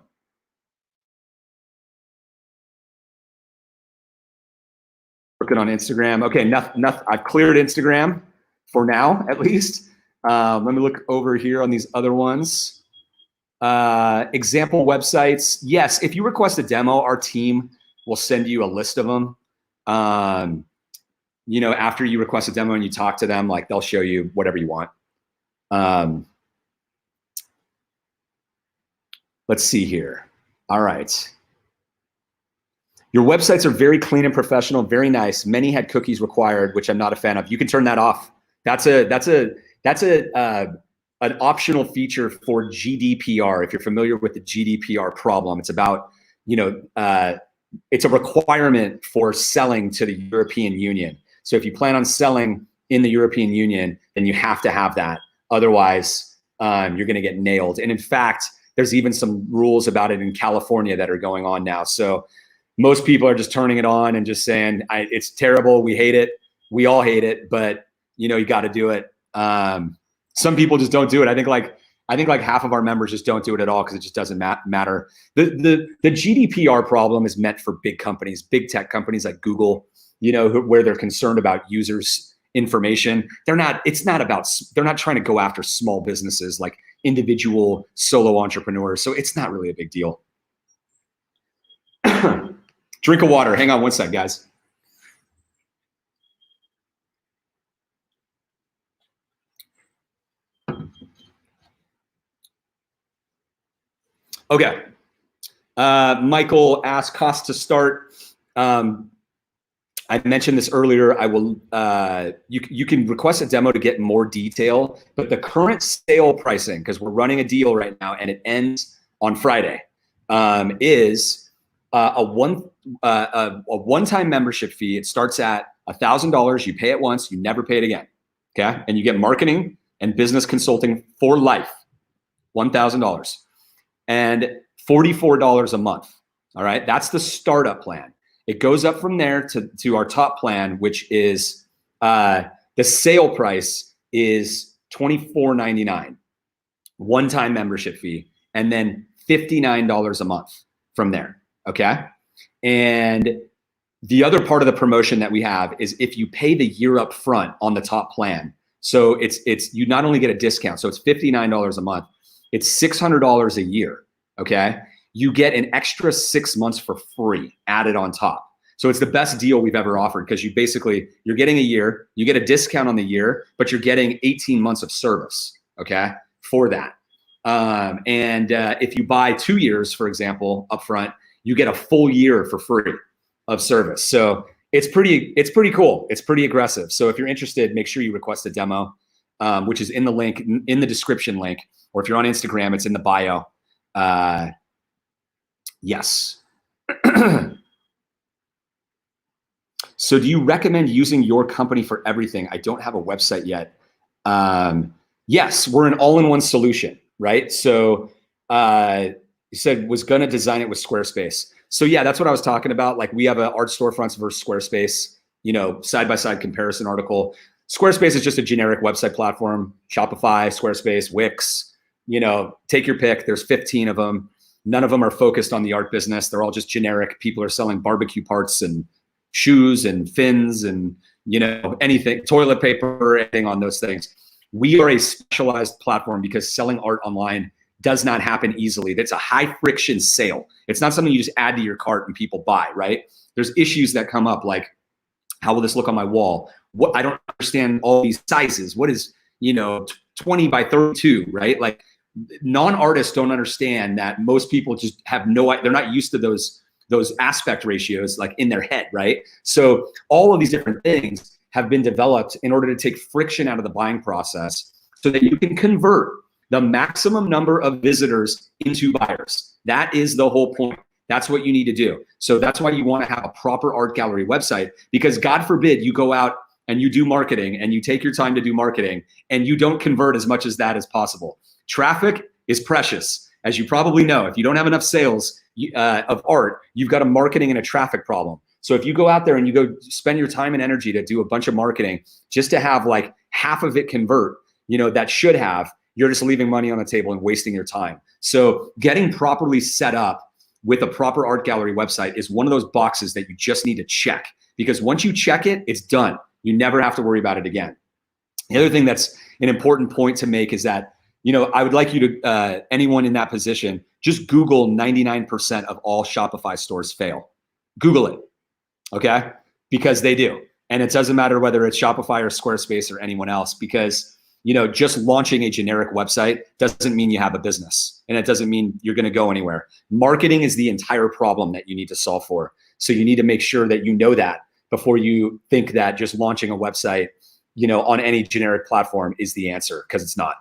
A: Working on Instagram. Okay, nothing. I've cleared Instagram for now, at least. Let me look over here on these other ones. Example websites. Yes, if you request a demo, our team will send you a list of them. You know, after you request a demo and you talk to them, like they'll show you whatever you want. Let's see here. All right. Your websites are very clean and professional, very nice. Many had cookies required, which I'm not a fan of. You can turn that off. That's an optional feature for GDPR. If you're familiar with the GDPR problem, it's about, you know, it's a requirement for selling to the European Union. So if you plan on selling in the European Union, then you have to have that. Otherwise, you're going to get nailed. And in fact, there's even some rules about it in California that are going on now. So most people are just turning it on and just saying, it's terrible. We hate it. We all hate it, but you know, you got to do it. Some people just don't do it. I think like half of our members just don't do it at all because it just doesn't matter. The GDPR problem is meant for big companies, big tech companies like Google, you know, where they're concerned about users' information. They're not trying to go after small businesses like individual solo entrepreneurs. So it's not really a big deal. Drink of water. Hang on one sec, guys. Okay. Michael asked cost to start. I mentioned this earlier. I will. You can request a demo to get more detail, but the current sale pricing, because we're running a deal right now and it ends on Friday, is a one-time membership fee. It starts at $1,000. You pay it once, you never pay it again. Okay, and you get marketing and business consulting for life, $1,000, and $44 a month. All right, that's the startup plan. It goes up from there to our top plan, which is the sale price is $24.99, one-time membership fee, and then $59 a month from there. Okay, and The other part of the promotion that we have is if you pay the year up front on the top plan, so it's you not only get a discount, so it's $59 a month, it's $600 a year, okay? You get an extra 6 months for free added on top. So it's the best deal we've ever offered because you're getting a year, you get a discount on the year, but you're getting 18 months of service, okay, for that. If you buy 2 years, for example, upfront, you get a full year for free of service. So it's pretty cool. It's pretty aggressive. So if you're interested, make sure you request a demo, which is in the link, in the description link, or if you're on Instagram, it's in the bio. Yes. So do you recommend using your company for everything? I don't have a website yet. Yes, we're an all-in-one solution, right? So you said was gonna design it with Squarespace. So yeah, that's what I was talking about. Like we have a Art Storefronts versus Squarespace, side-by-side comparison article. Squarespace is just a generic website platform. Shopify, Squarespace, Wix, take your pick. There's 15 of them. None of them are focused on the art business. They're all just generic. People are selling barbecue parts and shoes and fins and, anything, toilet paper, anything on those things. We are a specialized platform because selling art online does not happen easily. That's a high friction sale. It's not something you just add to your cart and people buy, right? There's issues that come up like, how will this look on my wall? What, I don't understand all these sizes. What is, 20 by 32, right? Like non-artists don't understand that most people just have they're not used to those aspect ratios like in their head, right? So all of these different things have been developed in order to take friction out of the buying process so that you can convert the maximum number of visitors into buyers. That is the whole point. That's what you need to do. So that's why you want to have a proper art gallery website, because God forbid you go out and you do marketing and you take your time to do marketing and you don't convert as much as that as possible. Traffic is precious. As you probably know, if you don't have enough sales of art, you've got a marketing and a traffic problem. So if you go out there and you go spend your time and energy to do a bunch of marketing just to have like half of it convert, that should have, you're just leaving money on the table and wasting your time. So getting properly set up with a proper art gallery website is one of those boxes that you just need to check, because once you check it, it's done. You never have to worry about it again. The other thing that's an important point to make is that, I would like you to, anyone in that position, just Google 99% of all Shopify stores fail. Google it, okay? Because they do. And it doesn't matter whether it's Shopify or Squarespace or anyone else, because just launching a generic website doesn't mean you have a business, and it doesn't mean you're going to go anywhere. Marketing is the entire problem that you need to solve for. So you need to make sure that you know that before you think that just launching a website, on any generic platform is the answer, because it's not.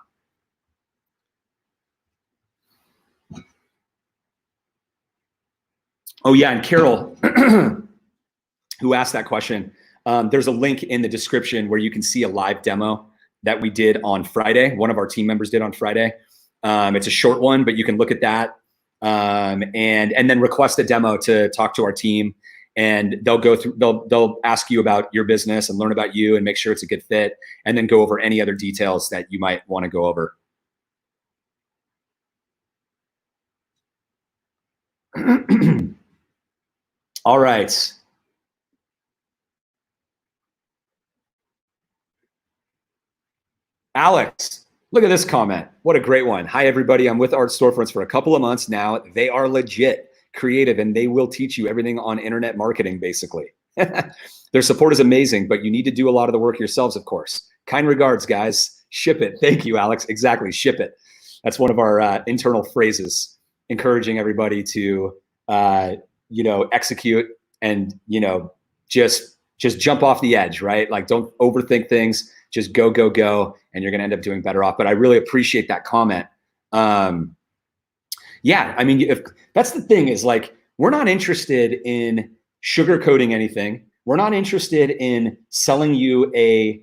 A: Oh yeah, and Carol, who asked that question, there's a link in the description where you can see a live demo that we did on Friday. One of our team members did on Friday. It's a short one, but you can look at that and then request a demo to talk to our team, and they'll ask you about your business and learn about you and make sure it's a good fit, and then go over any other details that you might want to go over. All right. Alex, look at this comment. What a great one. Hi, everybody. I'm with Art Storefronts for a couple of months now. They are legit, creative, and they will teach you everything on internet marketing, basically. Their support is amazing, but you need to do a lot of the work yourselves, of course. Kind regards, guys. Ship it. Thank you, Alex. Exactly. Ship it. That's one of our internal phrases, encouraging everybody to, execute and, just jump off the edge, right? Like, don't overthink things. Just go, go, go, and you're going to end up doing better off. But I really appreciate that comment. Yeah, I mean, if that's the thing is, like, we're not interested in sugarcoating anything. We're not interested in selling you a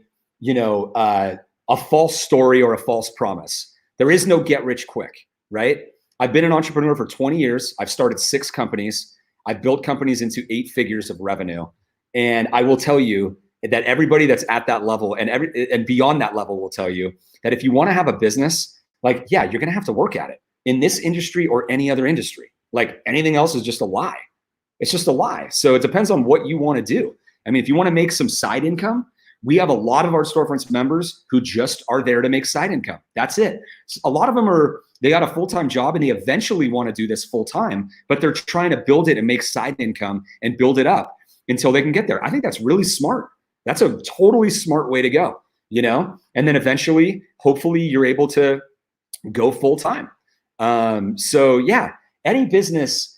A: false story or a false promise. There is no get rich quick, right? I've been an entrepreneur for 20 years. I've started 6 companies. I've built companies into 8 figures of revenue. And I will tell you that everybody that's at that level and beyond that level will tell you that if you want to have a business, like, yeah, you're going to have to work at it in this industry or any other industry. Like, anything else is just a lie. It's just a lie. So it depends on what you want to do. I mean, if you want to make some side income, we have a lot of Art Storefronts members who just are there to make side income. That's it. A lot of them they got a full-time job and they eventually want to do this full-time, but they're trying to build it and make side income and build it up until they can get there. I think that's really smart. That's a totally smart way to go, you know? And then eventually, hopefully you're able to go full-time. So yeah, any business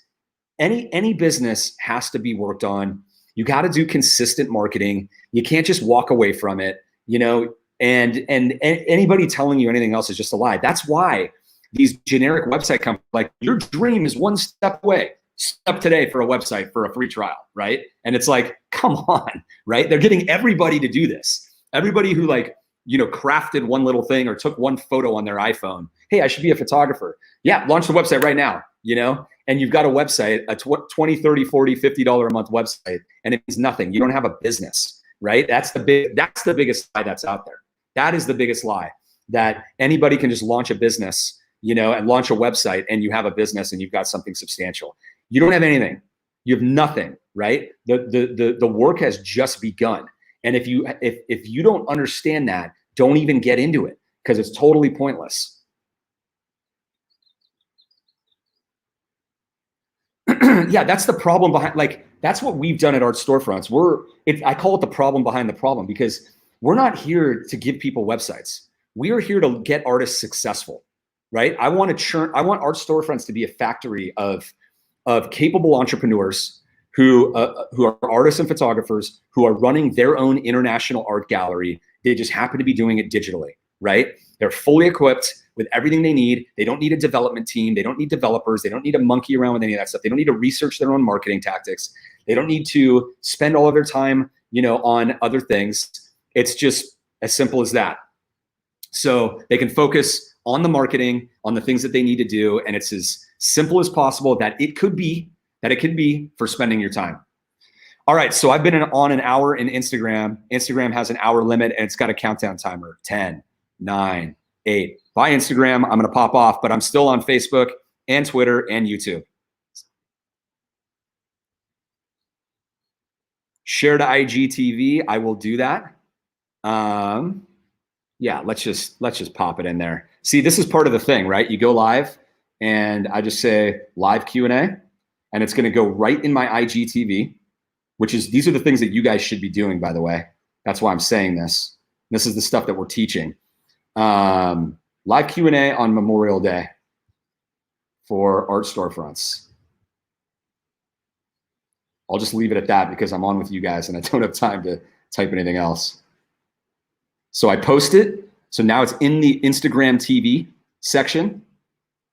A: has to be worked on. You got to do consistent marketing. You can't just walk away from it, you know, and anybody telling you anything else is just a lie. That's why these generic website companies, like, your dream is one step away. Step today for a website for a free trial, right? And it's like, come on, right? They're getting everybody to do this. Everybody who, like, you know, crafted one little thing or took one photo on their iPhone. Hey, I should be a photographer. Yeah, launch the website right now, you know? And you've got a website, a $20, $30, $40, $50 a month website, and it means nothing. You don't have a business, right? That's the biggest lie that's out there. That is the biggest lie, that anybody can just launch a business, you know, and launch a website and you have a business and you've got something substantial. You don't have anything. You have nothing, right? The work has just begun. And if you don't understand that, don't even get into it, because it's totally pointless. Yeah, that's the problem behind, like, that's what we've done at Art Storefronts. I call it the problem behind the problem, because we're not here to give people websites. We are here to get artists successful, right? I want Art Storefronts to be a factory of capable entrepreneurs who are artists and photographers who are running their own international art gallery. They just happen to be doing it digitally, right? They're fully equipped with everything they need. They don't need a development team. They don't need developers. They don't need to monkey around with any of that stuff. They don't need to research their own marketing tactics. They don't need to spend all of their time, you know, on other things. It's just as simple as that. So they can focus on the marketing, on the things that they need to do, and it's as simple as possible that it could be for spending your time. All right, so I've been on an hour in Instagram. Instagram has an hour limit and it's got a countdown timer. 10, 9, 8. Bye, Instagram. I'm gonna pop off, but I'm still on Facebook and Twitter and YouTube. Share to IGTV, I will do that. Yeah, let's just pop it in there. See, this is part of the thing, right? You go live and I just say live Q&A, and it's gonna go right in my IGTV, these are the things that you guys should be doing, by the way. That's why I'm saying this. This is the stuff that we're teaching. Live Q&A on Memorial Day for Art Storefronts. I'll just leave it at that because I'm on with you guys and I don't have time to type anything else. So I post it. So now it's in the Instagram TV section,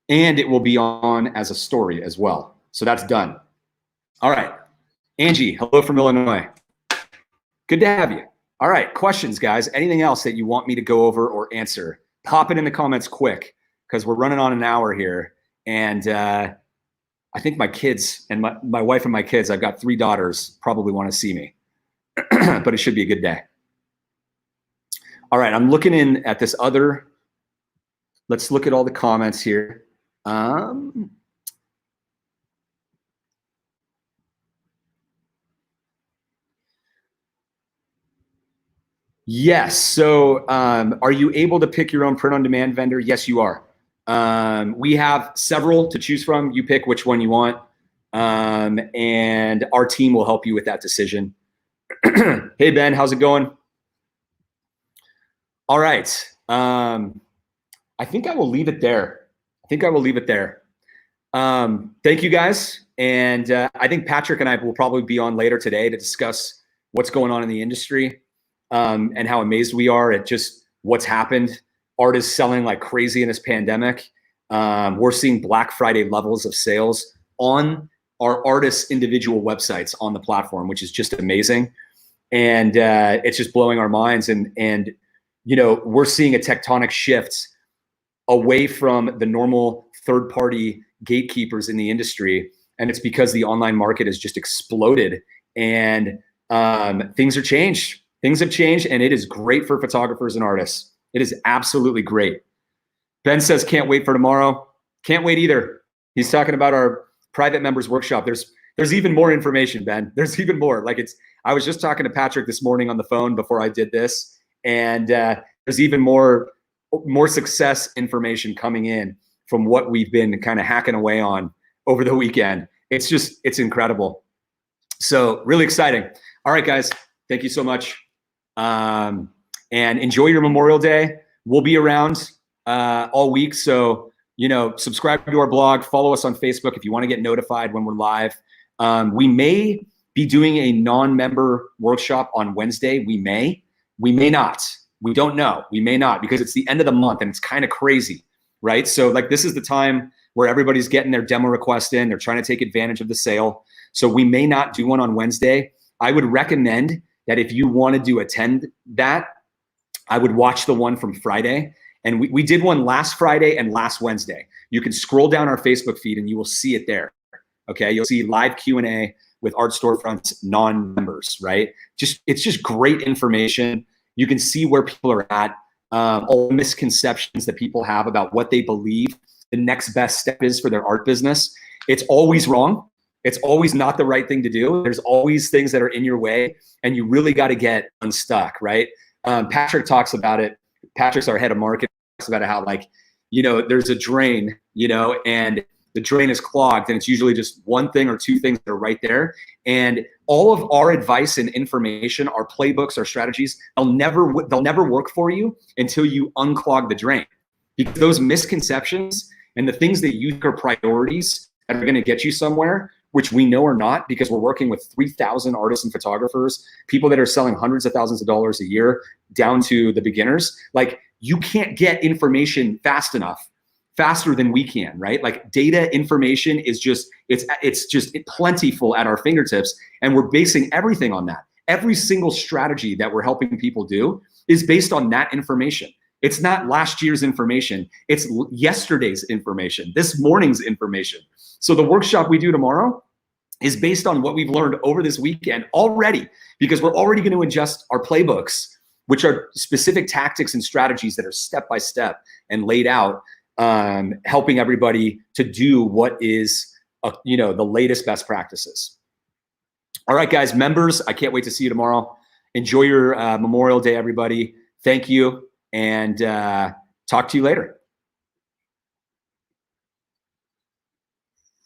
A: and it will be on as a story as well. So that's done. All right. Angie, hello from Illinois. Good to have you. All right, questions, guys. Anything else that you want me to go over or answer? Pop it in the comments quick, because we're running on an hour here. And I think my kids and my wife and my kids, I've got 3 daughters, probably want to see me. But it should be a good day. All right, I'm looking in at this other. Let's look at all the comments here. Yes. So are you able to pick your own print-on-demand vendor? Yes, you are. We have several to choose from. You pick which one you want. And our team will help you with that decision. Hey, Ben, how's it going? All right. I think I will leave it there. Thank you, guys. And I think Patrick and I will probably be on later today to discuss what's going on in the industry. And how amazed we are at just what's happened. Art is selling like crazy in this pandemic. We're seeing Black Friday levels of sales on our artists' individual websites on the platform, which is just amazing. And it's just blowing our minds. And you know, we're seeing a tectonic shift away from the normal third-party gatekeepers in the industry. And it's because the online market has just exploded, and things are changed. Things have changed, and it is great for photographers and artists. It is absolutely great. Ben says, can't wait for tomorrow. Can't wait either. He's talking about our private members workshop. there's even more information, Ben. There's even more. Like I was just talking to Patrick this morning on the phone before I did this, and there's even more success information coming in from what we've been kind of hacking away on over the weekend. It's incredible. So really exciting. All right, guys, thank you so much. And enjoy your Memorial Day. We'll be around all week. So, subscribe to our blog, follow us on Facebook if you want to get notified when we're live. We may be doing a non-member workshop on Wednesday. We may not. We don't know. We may not, because it's the end of the month and it's kind of crazy, right? So like this is the time where everybody's getting their demo request in. They're trying to take advantage of the sale. So we may not do one on Wednesday. I would recommend that if you wanted to attend that, I would watch the one from Friday. And we did one last Friday and last Wednesday. You can scroll down our Facebook feed and you will see it there. Okay, you'll see live Q&A with Art Storefronts non-members, right? It's just great information. You can see where people are at, all the misconceptions that people have about what they believe the next best step is for their art business. It's always wrong. It's always not the right thing to do. There's always things that are in your way, and you really got to get unstuck, right? Patrick talks about it. Patrick's our head of marketing. Talks about how, like, there's a drain, and the drain is clogged, and it's usually just one thing or two things that are right there. And all of our advice and information, our playbooks, our strategies, they'll never work for you until you unclog the drain. Because those misconceptions and the things that you think are priorities that are going to get you somewhere, which we know are not, because we're working with 3,000 artists and photographers, people that are selling hundreds of thousands of dollars a year, down to the beginners. Like, you can't get information fast enough, faster than we can, right? Like, data information is just, it's just plentiful at our fingertips, and we're basing everything on that. Every single strategy that we're helping people do is based on that information. It's not last year's information. It's yesterday's information, this morning's information. So the workshop we do tomorrow is based on what we've learned over this weekend already, because we're already going to ingest our playbooks, which are specific tactics and strategies that are step-by-step and laid out, helping everybody to do what is, the latest best practices. All right, guys, members, I can't wait to see you tomorrow. Enjoy your Memorial Day, everybody. Thank you, and talk to you later.